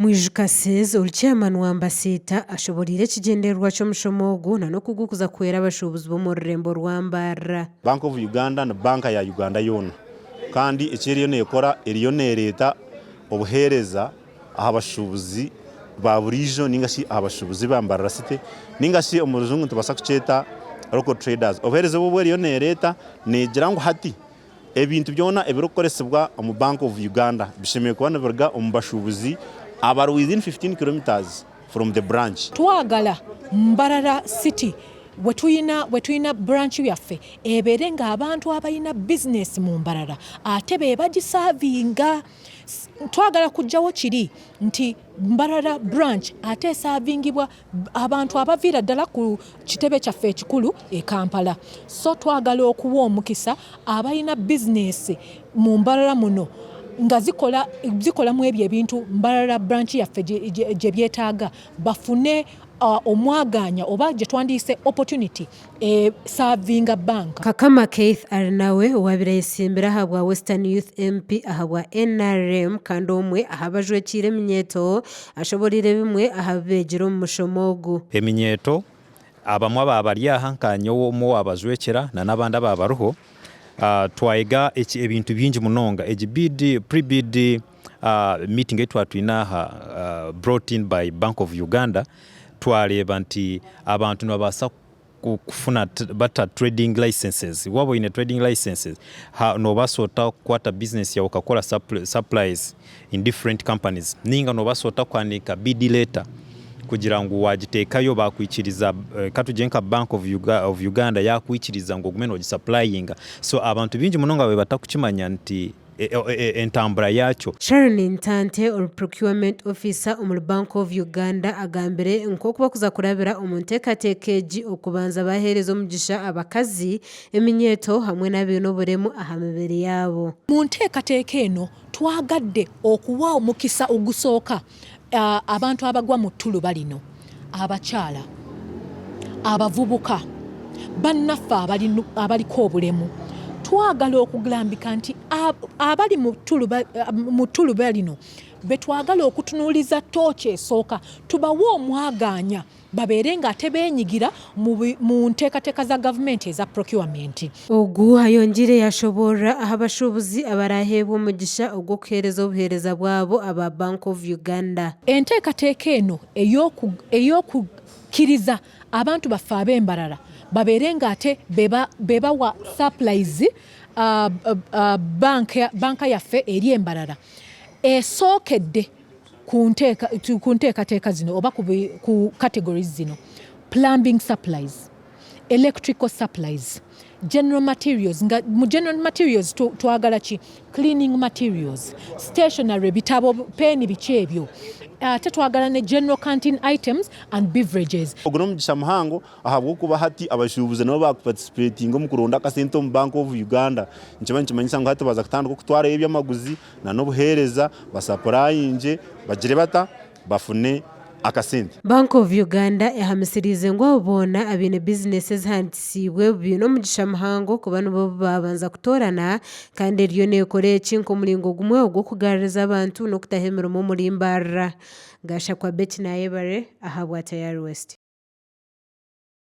Mwijuka says chairman wa Ambasita ashoborire kigenderwa cyo mushomogo na no kugukuza kwera abashubuzi bo mu rurembo rwa Mbarara. Bank of Uganda na Banka ya Uganda yona kandi ikiriyo nekora iriyo nereta obuhereza abashubuzi ba burijo ningashi abashubuzi ba Mbarara city ningashi omuruzungu tubasa kuceta local traders obuhereza bo bweriyo nereta negira ngo hati ebintu byona ebirokoresebwa mu Bank of Uganda bishimiye kubana berga ombashubuzi about within 15 kilometers from the branch. Twagala Mbarara city wetuyina branch yaffe eberenga abantu abayina business mu Mbarara ate be bagisavinga. Twagala kujjawo kiri nti Mbarara branch ate savingibwa abantu abavira ddala ku kitebe kyaffe ekikulu e Kampala. So twagala okuwa omukisa abayina business mu Mbarara muno nga zikola mu ebyo ebintu Mbarara branch yaffe gye byetaaga bafune omwaganya oba gye twandiyise opportunity savinga Banka. Kakama Keith Arnawe wabira yisimbira habwa Western Youth MP ahabwa NRM kandi omwe ahabajwe kire minyeto ashoborire bimwe ahabegero mu mushomogo eminyeto abamwe abali ahankanyo mu abazwekera na nabandi ababaruho twaiga ebintu bingi munonga pre-bid meeting etwatwina brought in by Bank of Uganda twaleba nti abantu nabasa kufuna bata trading licenses wabo ine trading licenses no basota kwata business ya ukakola supplies in different companies ninga no basota kwanika bid letter kugira ngo wagitekayo bakwikiriza katujenka Bank of Uganda yakwikiriza ngo gumeno supplying so abantu bingi munonga we batakukimanya nti entambura yacho. Sharon Ntante or procurement officer mu Bank of Uganda agambere nko kuba kuza kurabira omunteekateekeji okubanza baherezo mugisha abakazi eminyeto hamwe n'abino buremu ahamebere yabo. Mu nteekateeka eno twagadde okuwa omukisa ogusooka abantu abagwa mu ttulu balino abakyala abavubuka bannaffe abaliko obulemu twagala okugambika nti abali mu ttulu balino betwagala okutunuuliza tooki esooka tubawe omwaganya babeerenga ate beenyigira mu nteekateeka za gavumenti eza procurement. Ogu ayongere yashobora abashubuzi abaraheebwa omugisha ogw'okuheereza obuheereza bwabo aba Bank of Uganda. Enteekateeka eno ey'okukkiriza abantu baffe ab'Embarara babeerenga ate bebawa supplies banka yaffe eri Embarara esookedde ku nteekateeka zino oba ku categories zino: plumbing supplies, electrical supplies, general materials. Nga mu general materials twagala ki? Cleaning materials, stationery, bitabo, peni, biki ebyo. Tetwagala ne general canteen items and beverages. Ogno mugisha muhango ahabwo kuba hati abashubuze nabo bakuparticipating mu kuronda akasente mu Bank of Uganda nkimanyisa ngo hati baza kutandika kutwara ebyamaguzi na no buhereza basapurayinje bagire bata bafune akasente. Bank of Uganda yahamisirize ngo obona abine businesses handisibwe bino mugisha muhango kuba no babanza kutorana kandi ryo nekore kinko mulingo gumwe ogwo kugaririza abantu no kutahemera mu Mbarara. Gasha kwa Betty na Ebare ahabwa Tayari West.